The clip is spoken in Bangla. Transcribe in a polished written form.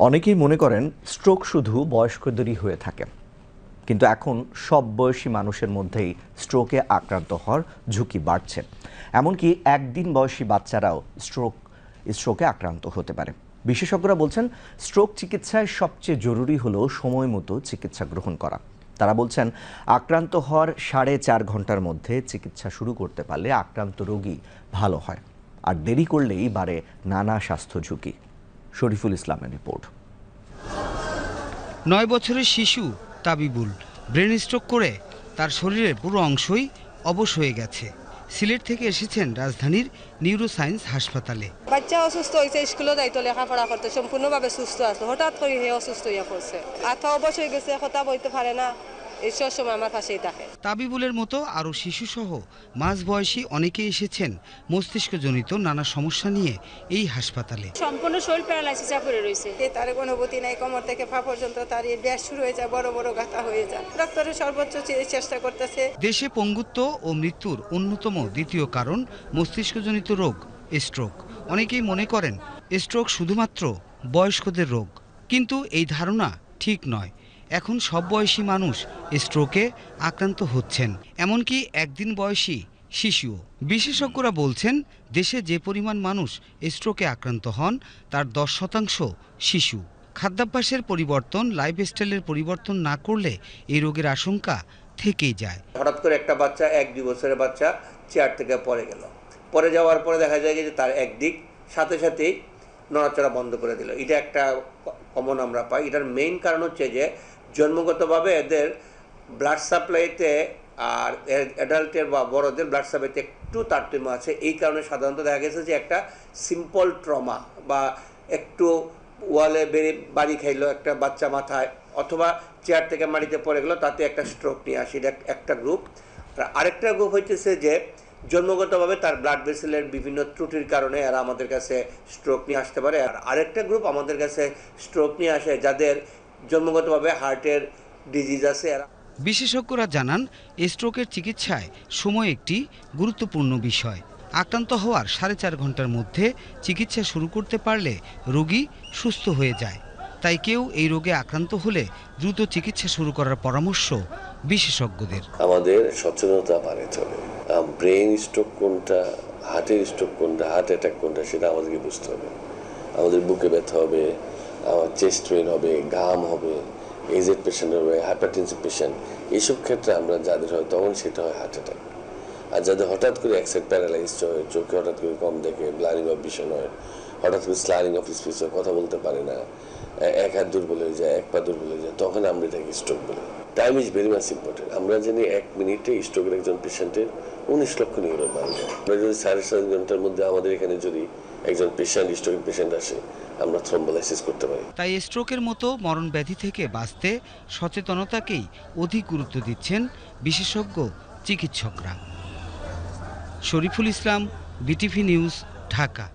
অনেকেই মনে করেন স্ট্রোক শুধু বয়স্কদেরই হয়ে থাকে, কিন্তু এখন সব বয়সী মানুষের মধ্যেই স্ট্রোকে আক্রান্ত হওয়ার ঝুঁকি বাড়ছে। এমনকি একদিন বয়সী বাচ্চারাও স্ট্রোকে আক্রান্ত হতে পারে। বিশেষজ্ঞরা বলছেন স্ট্রোক চিকিৎসায় সবচেয়ে জরুরি হলো সময় মতো চিকিৎসা গ্রহণ করা। তারা বলছেন আক্রান্ত হওয়ার 4.5 ঘন্টার মধ্যে চিকিৎসা শুরু করতে পারলে আক্রান্ত রোগী ভালো হয়, আর দেরি করলেই বাড়ে নানা স্বাস্থ্য ঝুঁকি। শরীফুল ইসলামের রিপোর্ট। 9 বছরের শিশু তাবিবুল ব্রেন স্ট্রোক করে তার শরীরের পুরো অংশই অবশ হয়ে গেছে। সিলেট থেকে এসেছেন রাজধানীর নিউরোসায়েন্স হাসপাতালে। বাচ্চা অসুস্থ হয়েছে, স্কুলে যাইতো, লেখাপড়া করতে সম্পূর্ণভাবে সুস্থ আছে, হঠাৎ করে হে অসুস্থ হয়ে পড়ছে। আথা অবশ হয়ে গেছে, কথা বলতে পারে না, এই সব সময় আমার পাশেই থাকে। তাবিবুলের মতো আরও শিশুসহ মাঝবয়সী অনেকে এসেছেন মস্তিষ্কজনিত নানা সমস্যা নিয়ে এই হাসপাতালে। সম্পূর্ণ শরীর প্যারালাইসিস পড়ে রয়েছে, তার কোনো গতি নাই, কোমর থেকে পা পর্যন্ত তার ব্যাস শুরু হয়ে যায়, বড় বড় গাঁথা হয়ে যায়। ডাক্তারের সর্বোচ্চ চেষ্টা করতেছে। দেশে পঙ্গুত্ব ও মৃত্যুর অন্যতম দ্বিতীয় কারণ মস্তিষ্কজনিত রোগ স্ট্রোক। অনেকেই মনে করেন স্ট্রোক শুধুমাত্র বয়স্কদের রোগ, কিন্তু এই ধারণা ঠিক নয়। এখন সব বয়সী মানুষ স্ট্রোকে আক্রান্ত হচ্ছেন, এমনকি একদিন বয়সী শিশুও। বিশেষজ্ঞরা বলছেন দেশে যে পরিমাণ মানুষ স্ট্রোকে আক্রান্ত হন তার 10% শিশু। খাদ্যাভ্যাসের পরিবর্তন, লাইফস্টাইলের পরিবর্তন না করলে এই রোগের আশঙ্কা থেকেই যায়। হঠাৎ করে একটা বাচ্চা 1-2 বছরের বাচ্চা চেয়ার থেকে পড়ে গেল, পড়ে যাওয়ার পরে দেখা যায় যে তার একদিক সাথে সাথেই নড়াচড়া বন্ধ করে দিল। এটা একটা কমন আমরা পাই। এটার মেইন কারণ হচ্ছে যে জন্মগতভাবে এদের ব্লাড সাপ্লাইতে আর অ্যাডাল্টের বা বড়দের ব্লাড সাপ্লাইতে একটু তারতম্য আছে। এই কারণে সাধারণত দেখা গেছে যে একটা সিম্পল ট্রমা বা একটু ওয়ালে বাড়ি খাইলো একটা বাচ্চা মাথায়, অথবা চেয়ার থেকে মাটিতে পড়ে গেলো, তাতে একটা স্ট্রোক নিয়ে আসে। এটা একটা গ্রুপ। আরেকটা গ্রুপ হইতেছে যে জন্মগতভাবে তার ব্লাড ভেসেলের বিভিন্ন ত্রুটির কারণে এরা আমাদের কাছে স্ট্রোক নিয়ে আসতে পারে। আর আরেকটা গ্রুপ আমাদের কাছে স্ট্রোক নিয়ে আসে যাদের জন্মগতভাবে হার্টের ডিজিজ আছে। বিশেষজ্ঞরা জানান স্ট্রোকের চিকিৎসায় সময় একটি গুরুত্বপূর্ণ বিষয়। আক্রান্ত হওয়ার 4.5 ঘন্টার মধ্যে চিকিৎসা শুরু করতে পারলে রোগী সুস্থ হয়ে যায়। তাই কেউ এই রোগে আক্রান্ত হলে দ্রুত চিকিৎসা শুরু করার পরামর্শ বিশেষজ্ঞদের। আমাদের সচেতনতা বাড়াতে হবে। ব্রেন স্ট্রোক কোনটা, হার্টের স্ট্রোক কোনটা, হার্ট অ্যাটাক কোনটা, সেটা আমাদেরকে বুঝতে হবে। আমাদের বুকে ব্যথা হবে, আমার চেস্ট পেইন হবে, ঘাম হবে, এজেড পেশেন্ট হবে, হাইপারটেনসিভ পেশেন্ট। এইসব ক্ষেত্রে আমরা যাদের হয় তখন সেটা হয় হার্ট অ্যাটাক। আর যাদের হঠাৎ করে এক সাইড প্যারালাইজড হয়, চোখে হঠাৎ করে কম দেখে, ব্লারিং অফ ভিশন হয়, হঠাৎ করে স্লারিং অফ স্পিচ হয়, কথা বলতে পারে না, এক হাত দুর্বল হয়ে যায়, এক পা দুর্বল হয়ে যায়, তখন আমরা এটাকে স্ট্রোক বলি। Time is very much important. আমরা জানি 1 মিনিটে স্ট্রোকের একজন পেশেন্টের 19 লক্ষ নিউরন মারা যায়। আমরা যদি 4.5 ঘন্টার মধ্যে আমাদের এখানে যদি একজন পেশেন্ট স্ট্রোকের পেশেন্ট আসে, আমরা থ্রম্বোলাইসিস করতে পারি। তাই স্ট্রোকের মতো মরণ ব্যাধি থেকে বাঁচতে সচেতনতাকেই অধিক গুরুত্ব দিচ্ছেন বিশেষজ্ঞ চিকিৎসকরা। Shariful Islam, BTV news, Dhaka.